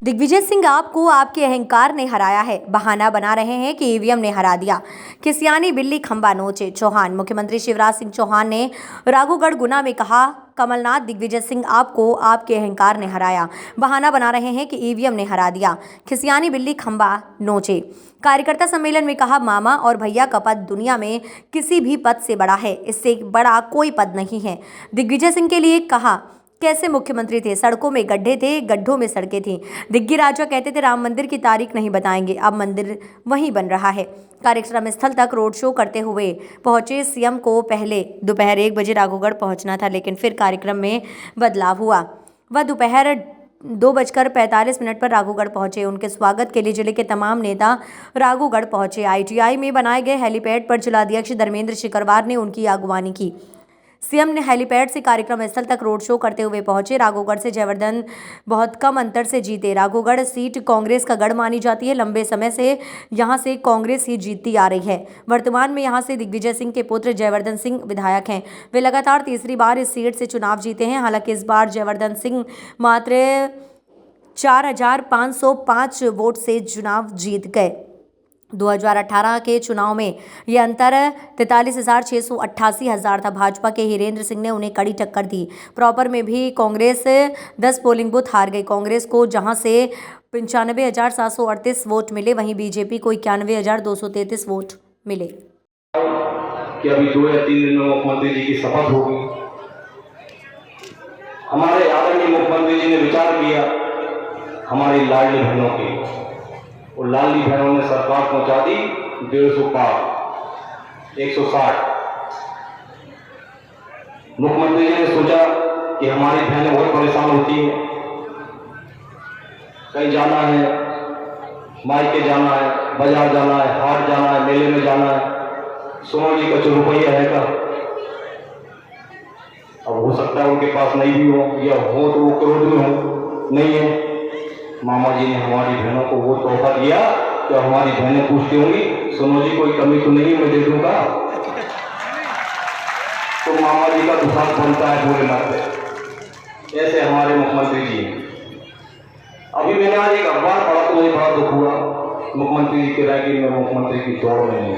दिग्विजय सिंह आपको आपके अहंकार ने हराया है। बहाना बना रहे हैं कि ईवीएम ने हरा दिया। खिसियानी बिल्ली खंबा नोचे चौहान। मुख्यमंत्री शिवराज सिंह चौहान ने राघोगढ़ गुना में कहा, कमलनाथ दिग्विजय सिंह आपको आपके अहंकार ने हराया। बहाना बना रहे हैं कि ईवीएम ने हरा दिया। खिसियानी बिल्ली खंबा नोचे। कार्यकर्ता सम्मेलन में कहा, मामा और भैया का पद दुनिया में किसी भी पद से बड़ा है, इससे बड़ा कोई पद नहीं है। दिग्विजय सिंह के लिए कहा, कैसे मुख्यमंत्री थे, सड़कों में गड्ढे थे, गड्ढों में सड़कें थीं। दिग्गी राजा कहते थे राम मंदिर की तारीख नहीं बताएंगे, अब मंदिर वहीं बन रहा है। कार्यक्रम स्थल तक रोड शो करते हुए पहुंचे सीएम को पहले दोपहर 1 बजे राघोगढ़ पहुंचना था, लेकिन फिर कार्यक्रम में बदलाव हुआ। वह दोपहर 2:45 पर राघोगढ़ पहुंचे। उनके स्वागत के लिए जिले के तमाम नेता राघोगढ़ पहुंचे। आईटीआई में बनाए गए हेलीपैड पर जिलाध्यक्ष धर्मेंद्र शिकरवार ने उनकी अगवानी की। सीएम ने हेलीपैड से कार्यक्रम स्थल तक रोड शो करते हुए पहुंचे। राघोगढ़ से जयवर्धन बहुत कम अंतर से जीते। राघोगढ़ सीट कांग्रेस का गढ़ मानी जाती है। लंबे समय से यहां से कांग्रेस ही जीतती आ रही है। वर्तमान में यहां से दिग्विजय सिंह के पुत्र जयवर्धन सिंह विधायक हैं। वे लगातार तीसरी बार इस सीट से चुनाव जीते हैं। हालांकि इस बार जयवर्धन सिंह मात्र 4,505 वोट से चुनाव जीत गए। 2018 के चुनाव में यह अंतर 43,688 था। भाजपा के हिरेंद्र सिंह ने उन्हें कड़ी टक्कर दी। प्रॉपर में भी कांग्रेस 10 पोलिंग बूथ हार गई। कांग्रेस को जहां से 95,738 वोट मिले, वहीं बीजेपी को 91,233 वोट मिले। कि अभी 2 या 3 दिन में मुख्यमंत्री जी की शपथ होगी। हमारे आदरणीय मुख्यमंत्री जी ने विचार किया हमारी लाडली बहनों की, और लाडली बहनों ने सरकार पहुंचा दी 150 पार 160। मुख्यमंत्री जी ने सोचा कि हमारी बहनें बहुत परेशान होती हैं, कहीं जाना है, मायके जाना है, बाजार जाना है, हाट जाना है, मेले में जाना है, सोना जी का 4 रुपया है का। अब हो सकता है उनके पास नहीं भी हो, या हो तो वो करोड़ में हो, नहीं है। मामा जी ने हमारी बहनों को वो तोहफा दिया, तो हमारी बहनें पूछती होंगी, सोनू जी कोई कमी तो नहीं मैं दे दूंगा। तो मामा जी का दुकान बनता है पूरे नाते। ऐसे हमारे मुख्यमंत्री जी हैं। अभी मैंने आज एक अखबार पढ़ा तो मुझे बड़ा दुख हुआ, मुख्यमंत्री जी के रैंकिंग में मुख्यमंत्री की दौड़ में नहीं।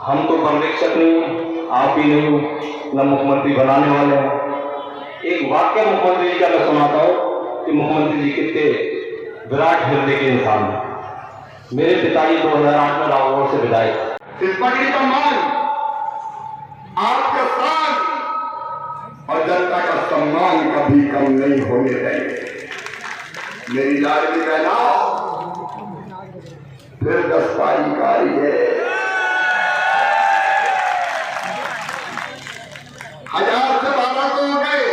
हम तो पर्यवेक्षक नहीं, आप ही नहीं हो, न मुख्यमंत्री बनाने वाले हैं। एक वाक्य मुख्यमंत्री जी का मैं सुनाता हूं कि मुख्यमंत्री जी कितने विराट हृदय के इंसान हैं। मेरे पिताजी 2008 में राघोगढ़ से विधायक। इस पगड़ी का मान, आपका शान और जनता का सम्मान कभी कम नहीं होने देंगे। मेरी लाडली बहनों, फिर 10 तारीख आ रही है। 1000 से 1200 हो गए,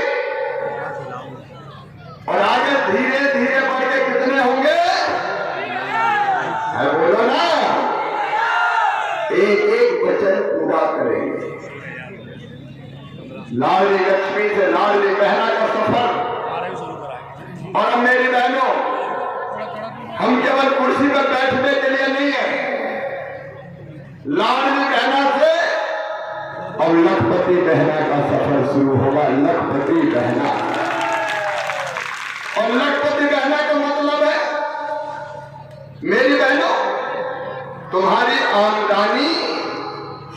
और आगे धीरे धीरे बढ़ के कितने होंगे है, बोलो ना। एक एक वचन पूरा करेंगे। लाडली लक्ष्मी से लाडली बहना का सफर। और अब मेरी बहनों, हम केवल कुर्सी पर बैठने के लिए नहीं है, लाडली बहना से और लखपति बहना का सफर शुरू होगा। लखपति बहना, और लखपति बहना का मतलब है मेरी बहनों, तुम्हारी आमदनी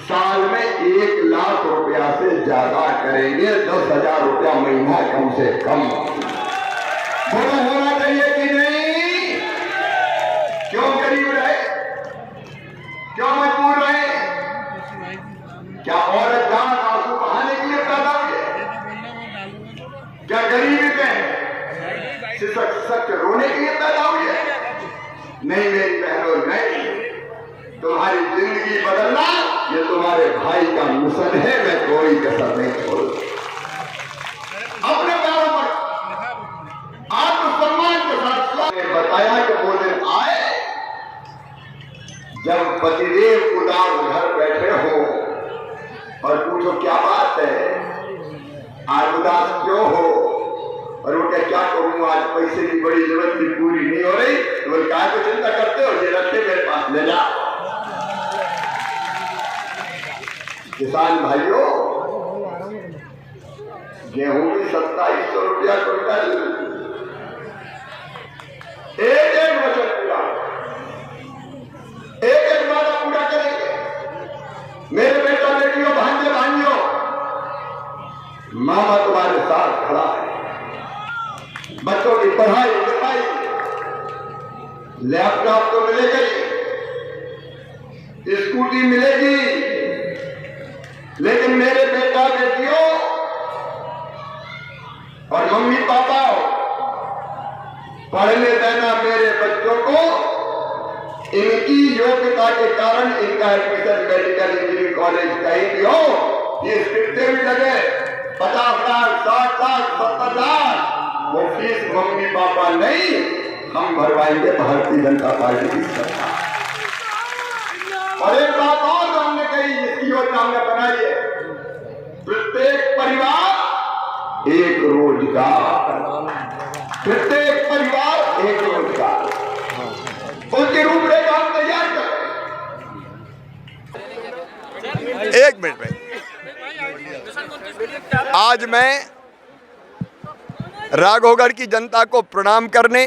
साल में 1 लाख रुपया से ज्यादा करेंगे। 10,000 रुपया महीना कम से कम। बोलो होना चाहिए कि नहीं? क्यों गरीब रहे, क्यों मजबूर रहे? क्या औरत जान आंसू बहाने के लिए पैदा हुई है? क्या गरीबी में सच रोने के लिए पैदा हुई है? नहीं मेरी बहनों, नहीं। तुम्हारी जिंदगी बदलना ये तुम्हारे भाई का मिशन है। मैं कोई कसर नहीं छोड़ूंगा। अपने पैरों पर आत्मसम्मान के साथ बताया कि वो दिन आए जब पतिदेव उदास घर बैठे हो और पूछो क्या बात है, आज उदास क्यों हो? और वो क्या करूँ, आज पैसे की बड़ी जरूरत थी, पूरी नहीं हो रही। तो वो क्या को चिंता करते हो, ये रखे मेरे पास, ले जा। किसान भाइयों, गेहूं भी 2700 रुपया क्विंटल। एक एक वचन पूरा, एक एक वादा पूरा करेंगे। मेरे बेटा बेटियों, भांजे भाइयों, मामा तुम्हारे साथ खड़ा है। बच्चों की पढ़ाई लिखाई, लैपटॉप तो मिलेगा ही, स्कूटी मिलेगी, लेकिन मेरे बेटा बेटियों और मम्मी पापा, पढ़ने देना मेरे बच्चों को। इनकी योग्यता के कारण इनका एडमिशन मेडिकल इंजीनियरिंग कॉलेज कहीं भी हो, ये कितने भी लगे 50 लाख 60 लाख 70 लाख, वो फीस मम्मी पापा नहीं, हम भरवाएंगे भारतीय जनता पार्टी की सरकार। और एक बात और जो हमने कही, इसकी योजना हमने बनाई है, प्रत्येक परिवार एक रोजगार, प्रत्येक परिवार एक रोजगार, उसकी रूपरेखा हम तैयार करें। एक मिनट में, आज मैं राघवगढ़ की जनता को प्रणाम करने,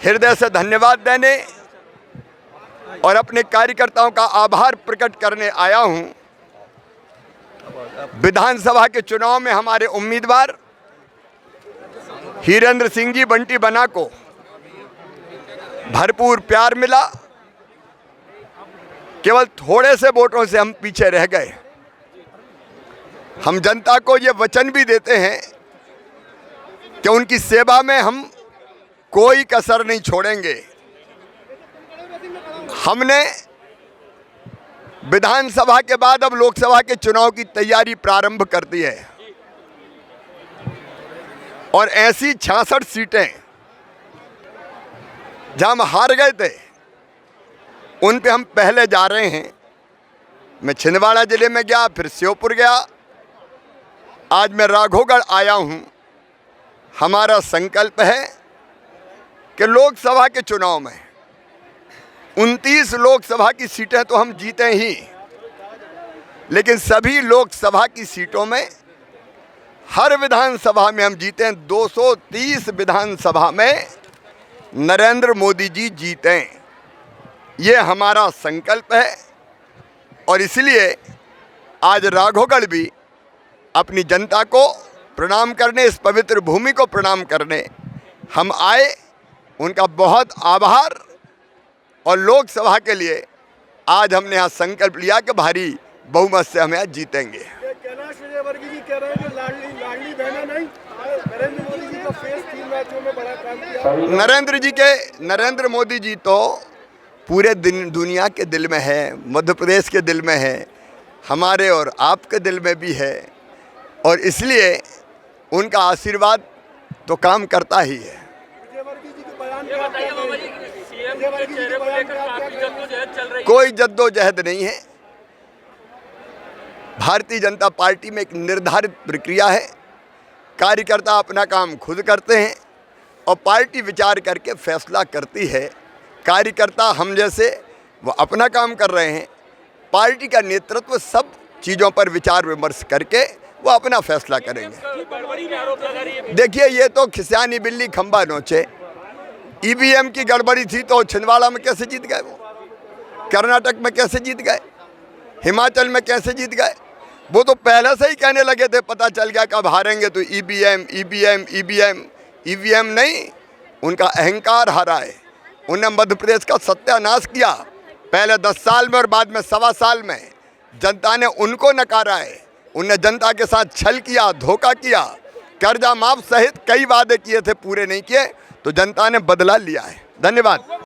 हृदय से धन्यवाद देने और अपने कार्यकर्ताओं का आभार प्रकट करने आया हूं। विधानसभा के चुनाव में हमारे उम्मीदवार हीरेंद्र सिंह जी बंटी बना को भरपूर प्यार मिला। केवल थोड़े से वोटों से हम पीछे रह गए। हम जनता को ये वचन भी देते हैं कि उनकी सेवा में हम कोई कसर नहीं छोड़ेंगे। हमने विधानसभा के बाद अब लोकसभा के चुनाव की तैयारी प्रारंभ कर दी है और ऐसी 66 सीटें जहां हम हार गए थे, उन पे हम पहले जा रहे हैं। मैं छिंदवाड़ा जिले में गया, फिर श्योपुर गया, आज मैं राघवगढ़ आया हूं। हमारा संकल्प है कि लोकसभा के चुनाव में 29 लोकसभा की सीटें तो हम जीते ही, लेकिन सभी लोकसभा की सीटों में हर विधानसभा में हम जीते। 230 विधानसभा में नरेंद्र मोदी जी जीते, ये हमारा संकल्प है। और इसलिए आज राघवगढ़ भी अपनी जनता को प्रणाम करने, इस पवित्र भूमि को प्रणाम करने हम आए। उनका बहुत आभार। और लोकसभा के लिए आज हमने यहाँ संकल्प लिया कि भारी बहुमत से हम यहाँ जीतेंगे। कैलाश विजयवर्गीय जी कह रहे हैं कि लाडली बहना नहीं, नरेंद्र मोदी जी का फेस 3 राज्यों में बड़ा काम किया। नरेंद्र मोदी जी तो पूरे दुनिया के दिल में है, मध्य प्रदेश के दिल में है, हमारे और आपके दिल में भी है, और इसलिए उनका आशीर्वाद तो काम करता ही है। विजयवर्गीय जी के बयान क्या कोई जद्दोजहद नहीं है। भारतीय जनता पार्टी में एक निर्धारित प्रक्रिया है। कार्यकर्ता अपना काम खुद करते हैं और पार्टी विचार करके फैसला करती है। कार्यकर्ता हम जैसे वो अपना काम कर रहे हैं, पार्टी का नेतृत्व सब चीज़ों पर विचार विमर्श करके वो अपना फैसला करेंगे। देखिए, ये तो खिसियानी बिल्ली खंबा नोचे। ईवीएम की गड़बड़ी थी तो छिंदवाड़ा में कैसे जीत गए, वो कर्नाटक में कैसे जीत गए, हिमाचल में कैसे जीत गए। वो तो पहले से ही कहने लगे थे, पता चल गया कब हारेंगे तो ईवीएम नहीं, उनका अहंकार हारा है। उन्हें मध्य प्रदेश का सत्यानाश किया, पहले 10 साल में और बाद में 1.25 साल में। जनता ने उनको नकारा है। उन्हें जनता के साथ छल किया, धोखा किया, कर्जा माफ सहित कई वादे किए थे, पूरे नहीं किए, तो जनता ने बदला लिया है। धन्यवाद।